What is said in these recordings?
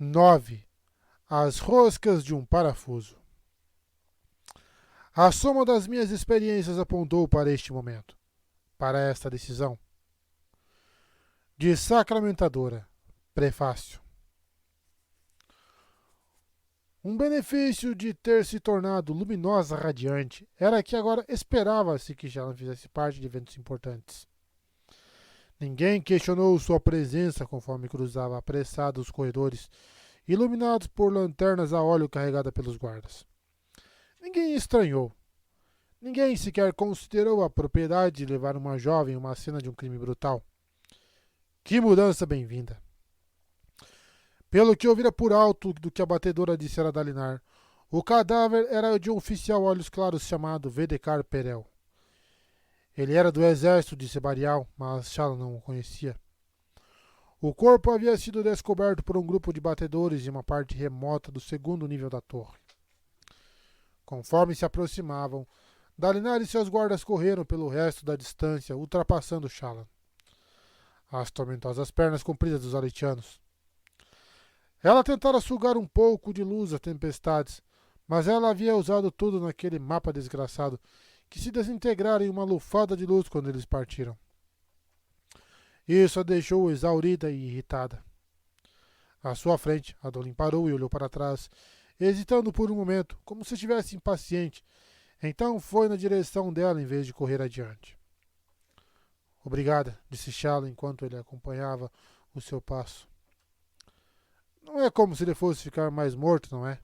9. As roscas de um parafuso. A soma das minhas experiências apontou para este momento, para esta decisão. De Sacramentadora. Prefácio. Um benefício de ter se tornado luminosa radiante era que agora esperava-se que Shallan fizesse parte de eventos importantes. Ninguém questionou sua presença conforme cruzava apressado os corredores, iluminados por lanternas a óleo carregadas pelos guardas. Ninguém estranhou. Ninguém sequer considerou a propriedade de levar uma jovem a uma cena de um crime brutal. Que mudança bem-vinda! Pelo que ouvira por alto do que a batedora dissera a Dalinar, o cadáver era de um oficial olhos claros chamado Vedekar Perel. Ele era do exército de Sebarial, mas Shallan não o conhecia. O corpo havia sido descoberto por um grupo de batedores em uma parte remota do segundo nível da torre. Conforme se aproximavam, Dalinar e seus guardas correram pelo resto da distância, ultrapassando Shallan. As tormentosas pernas compridas dos alitianos. Ela tentara sugar um pouco de luz das tempestades, mas ela havia usado tudo naquele mapa desgraçado, que se desintegrara em uma lufada de luz quando eles partiram. Isso a deixou exaurida e irritada. À sua frente, Adolin parou e olhou para trás, hesitando por um momento, como se estivesse impaciente. Então foi na direção dela em vez de correr adiante. Obrigada, disse Shallan enquanto ele acompanhava o seu passo. Não é como se ele fosse ficar mais morto, não é?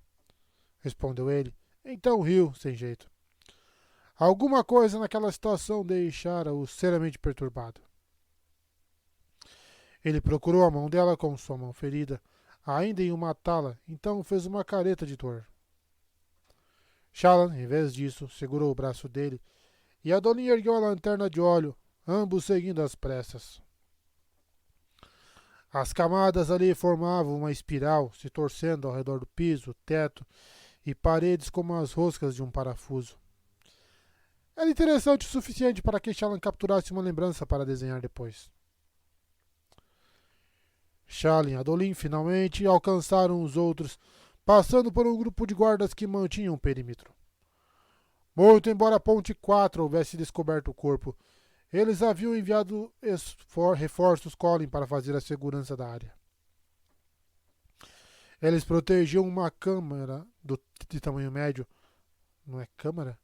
Respondeu ele. Então riu, sem jeito. Alguma coisa naquela situação deixara-o seriamente perturbado. Ele procurou a mão dela com sua mão ferida, ainda em uma tala, então fez uma careta de dor. Shallan, em vez disso, segurou o braço dele e Adolin ergueu a lanterna de óleo, ambos seguindo às pressas. As camadas ali formavam uma espiral, se torcendo ao redor do piso, teto e paredes como as roscas de um parafuso. Era interessante o suficiente para que Shallan capturasse uma lembrança para desenhar depois. Shallan e Adolin finalmente alcançaram os outros, passando por um grupo de guardas que mantinham o perímetro. Muito embora a Ponte 4 houvesse descoberto o corpo, eles haviam enviado reforços Collin para fazer a segurança da área. Eles protegiam uma câmara de tamanho médio, não é câmara?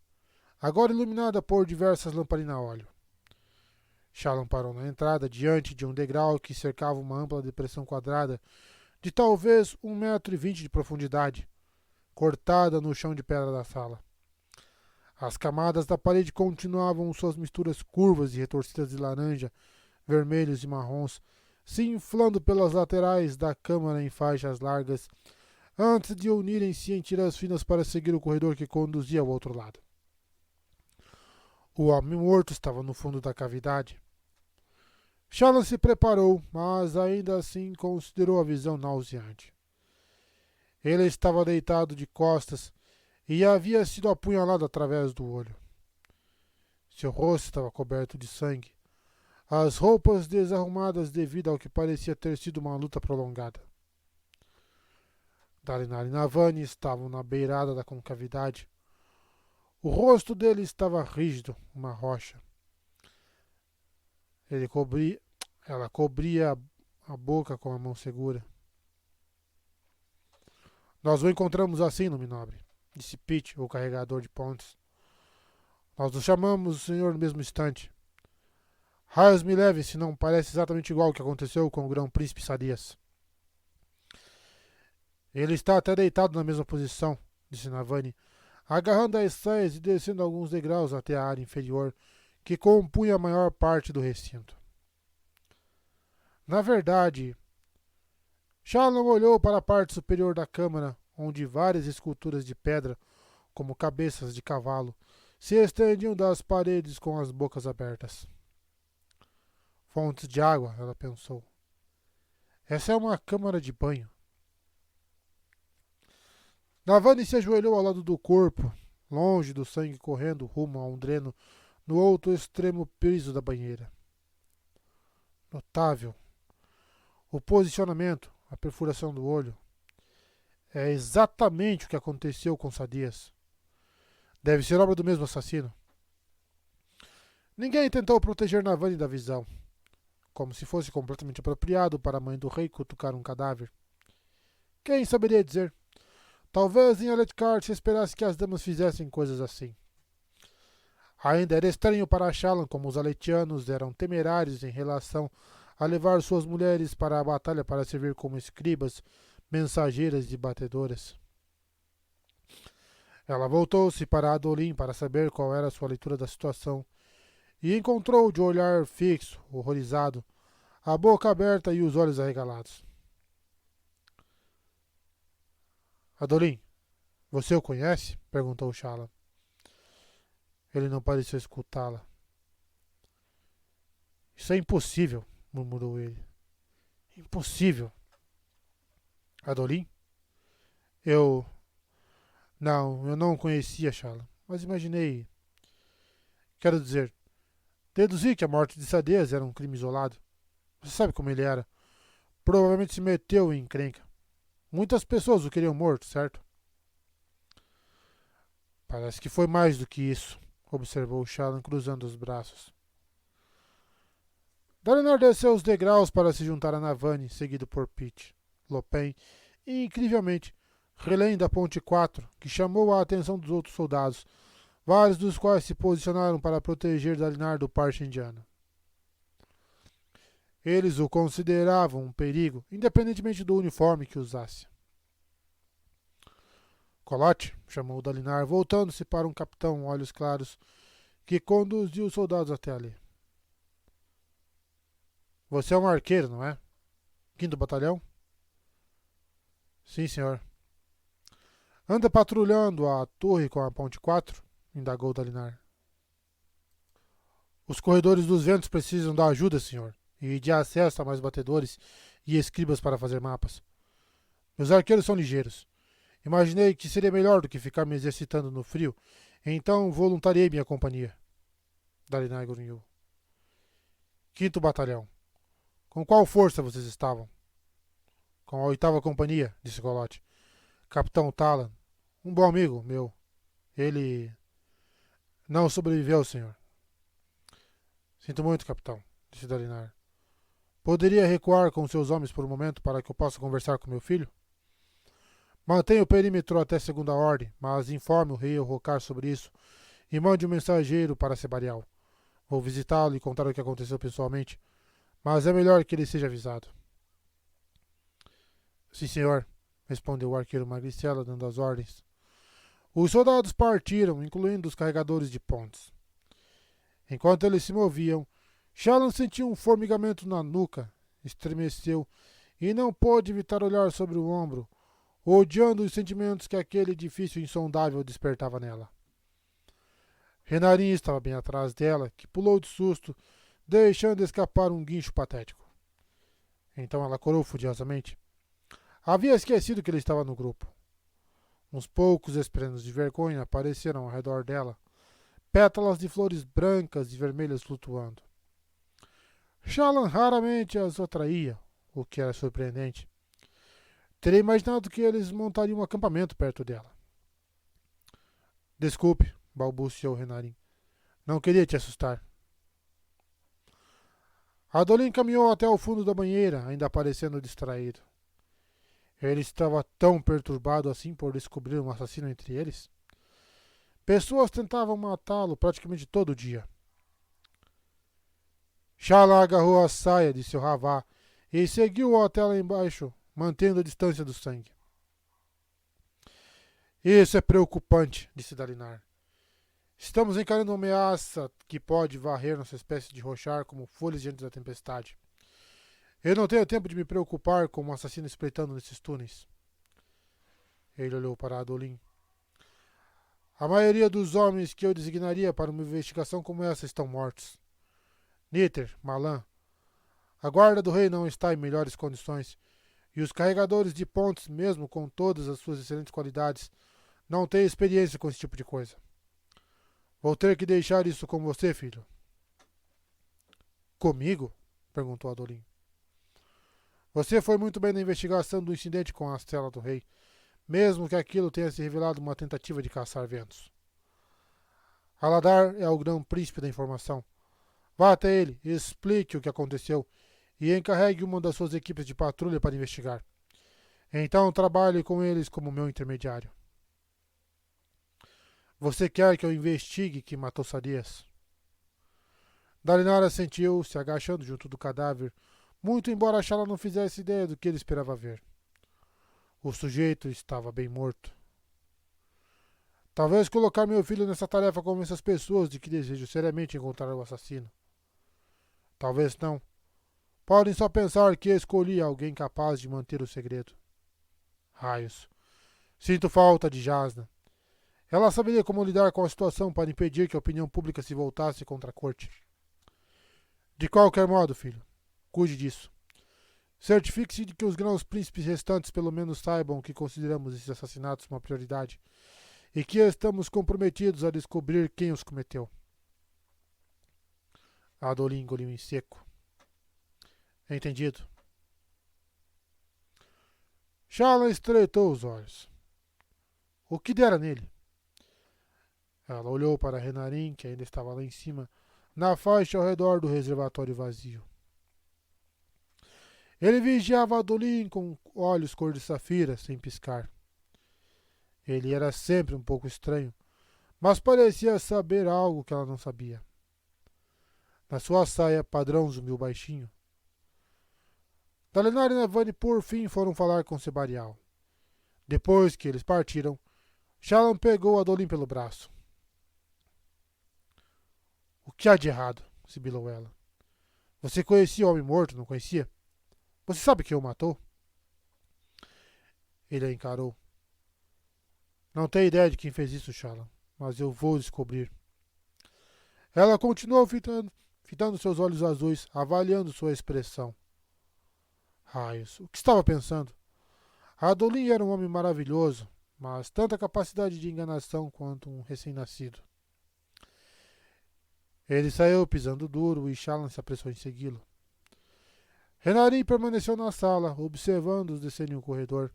Agora iluminada por diversas lamparinas a óleo. Shallan parou na entrada, diante de um degrau que cercava uma ampla depressão quadrada de talvez 1,20 m de profundidade, cortada no chão de pedra da sala. As camadas da parede continuavam suas misturas curvas e retorcidas de laranja, vermelhos e marrons, se inflando pelas laterais da câmara em faixas largas, antes de unirem-se em tiras finas para seguir o corredor que conduzia ao outro lado. O homem morto estava no fundo da cavidade. Shallan se preparou, mas ainda assim considerou a visão nauseante. Ele estava deitado de costas e havia sido apunhalado através do olho. Seu rosto estava coberto de sangue, as roupas desarrumadas devido ao que parecia ter sido uma luta prolongada. Dalinar e Navani estavam na beirada da concavidade. O rosto dele estava rígido, uma rocha. Ela cobria a boca com a mão segura. Nós o encontramos assim, Lume Nobre, disse Pete, o carregador de pontes. Nós o chamamos o senhor no mesmo instante. Raios me leve, se não parece exatamente igual ao que aconteceu com o grão-príncipe Sadias. Ele está até deitado na mesma posição, disse Navani, agarrando as saias e descendo alguns degraus até a área inferior, que compunha a maior parte do recinto. Na verdade, Shallan olhou para a parte superior da câmara, onde várias esculturas de pedra, como cabeças de cavalo, se estendiam das paredes com as bocas abertas. Fontes de água, ela pensou. Essa é uma câmara de banho. Navani se ajoelhou ao lado do corpo, longe do sangue correndo rumo a um dreno no outro extremo piso da banheira. Notável. O posicionamento, a perfuração do olho, É exatamente o que aconteceu com Sadias. Deve ser obra do mesmo assassino. Ninguém tentou proteger Navani da visão, como se fosse completamente apropriado para a mãe do rei cutucar um cadáver. Quem saberia dizer? Talvez em Aletcart se esperasse que as damas fizessem coisas assim. Ainda era estranho para Shallan como os aletianos eram temerários em relação a levar suas mulheres para a batalha para servir como escribas, mensageiras e batedoras. Ela voltou-se para Adolin para saber qual era sua leitura da situação e encontrou de olhar fixo, horrorizado, a boca aberta e os olhos arregalados. Adolin, você o conhece? Perguntou Shallan. Ele não pareceu escutá-la. Isso é impossível, murmurou ele. Impossível. Adolin? Eu. Não, eu não o conhecia, Shallan, mas imaginei. Quero dizer, deduzi que a morte de Sadez era um crime isolado. Você sabe como ele era. Provavelmente se meteu em encrenca. Muitas pessoas o queriam morto, certo? Parece que foi mais do que isso, observou Shallan cruzando os braços. Dalinar desceu os degraus para se juntar a Navani, seguido por Pete, Lopen e, incrivelmente, Relen da Ponte 4, que chamou a atenção dos outros soldados, vários dos quais se posicionaram para proteger Dalinar do parche indiano. Eles o consideravam um perigo, independentemente do uniforme que usasse. Colote, chamou Dalinar, voltando-se para um capitão olhos claros, que conduziu os soldados até ali. Você é um arqueiro, não é? Quinto batalhão? Sim, senhor. Anda patrulhando a torre com a ponte 4? Indagou Dalinar. Os corredores dos ventos precisam da ajuda, senhor, e de acesso a mais batedores e escribas para fazer mapas. Meus arqueiros são ligeiros. Imaginei que seria melhor do que ficar me exercitando no frio, então voluntariei minha companhia. Dalinar grunhiu. Quinto batalhão. Com qual força vocês estavam? Com a oitava companhia, disse Colote. Capitão Talan, um bom amigo meu. Ele não sobreviveu, senhor. Sinto muito, capitão, disse Dalinar. Poderia recuar com seus homens por um momento para que eu possa conversar com meu filho? Mantenha o perímetro até segunda ordem, mas informe o rei Rokar sobre isso e mande um mensageiro para Sebarial. Vou visitá-lo e contar o que aconteceu pessoalmente, mas é melhor que ele seja avisado. Sim, senhor, respondeu o arqueiro Magricela, dando as ordens. Os soldados partiram, incluindo os carregadores de pontes. Enquanto eles se moviam, Shallan sentiu um formigamento na nuca, estremeceu e não pôde evitar olhar sobre o ombro, odiando os sentimentos que aquele edifício insondável despertava nela. Renarin estava bem atrás dela, que pulou de susto, deixando escapar um guincho patético. Então ela corou furiosamente. Havia esquecido que ele estava no grupo. Uns poucos espelhos de vergonha apareceram ao redor dela, pétalas de flores brancas e vermelhas flutuando. Shallan raramente as atraía, o que era surpreendente. Teria imaginado que eles montariam um acampamento perto dela. Desculpe, balbuciou Renarin. Não queria te assustar. Adolin caminhou até o fundo da banheira, ainda parecendo distraído. Ele estava tão perturbado assim por descobrir um assassino entre eles? Pessoas tentavam matá-lo praticamente todo dia. Shallan agarrou a saia de seu ravá e seguiu-o até lá embaixo, mantendo a distância do sangue. Isso é preocupante, disse Dalinar. Estamos encarando uma ameaça que pode varrer nossa espécie de rochar como folhas diante da tempestade. Eu não tenho tempo de me preocupar com um assassino espreitando nesses túneis. Ele olhou para Adolin. A maioria dos homens que eu designaria para uma investigação como essa estão mortos. Niter, Malan, a guarda do rei não está em melhores condições, e os carregadores de pontes, mesmo com todas as suas excelentes qualidades, não têm experiência com esse tipo de coisa. Vou ter que deixar isso com você, filho. Comigo? Perguntou Adolin. Você foi muito bem na investigação do incidente com a cela do rei, mesmo que aquilo tenha se revelado uma tentativa de caçar ventos. Aladar é o grão príncipe da informação. Vá até ele, explique o que aconteceu e encarregue uma das suas equipes de patrulha para investigar. Então trabalhe com eles como meu intermediário. Você quer que eu investigue quem matou Sadias? Dalinara sentiu, se agachando junto do cadáver, muito embora Shala não fizesse ideia do que ele esperava ver. O sujeito estava bem morto. Talvez colocar meu filho nessa tarefa convença as pessoas de que desejo seriamente encontrar o assassino. Talvez não. Podem só pensar que escolhi alguém capaz de manter o segredo. Raios. Sinto falta de Jasna. Ela saberia como lidar com a situação para impedir que a opinião pública se voltasse contra a corte. De qualquer modo, filho, cuide disso. Certifique-se de que os grãos príncipes restantes pelo menos saibam que consideramos esses assassinatos uma prioridade e que estamos comprometidos a descobrir quem os cometeu. Adolin engoliu em seco. Entendido. Shala estreitou os olhos. O que dera nele? Ela olhou para Renarin, que ainda estava lá em cima, na faixa ao redor do reservatório vazio. Ele vigiava Adolin com olhos cor de safira, sem piscar. Ele era sempre um pouco estranho, mas parecia saber algo que ela não sabia. Na sua saia padrão zumbiu baixinho. Dalinar e Navani por fim foram falar com Sebarial. Depois que eles partiram, Shallan pegou Adolin pelo braço. O que há de errado? Sibilou ela. Você conhecia o homem morto, não conhecia? Você sabe quem o matou? Ele a encarou. Não tenho ideia de quem fez isso, Shallan, mas eu vou descobrir. Ela continuou fitando seus olhos azuis, avaliando sua expressão. Raios, o que estava pensando? Adolin era um homem maravilhoso, mas tanta capacidade de enganação quanto um recém-nascido. Ele saiu pisando duro e Shallan se apressou em segui-lo. Renarin permaneceu na sala, observando-os descerem o corredor,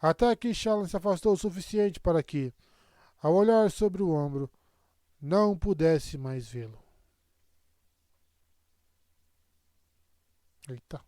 até que Shallan se afastou o suficiente para que, ao olhar sobre o ombro, não pudesse mais vê-lo. Eita.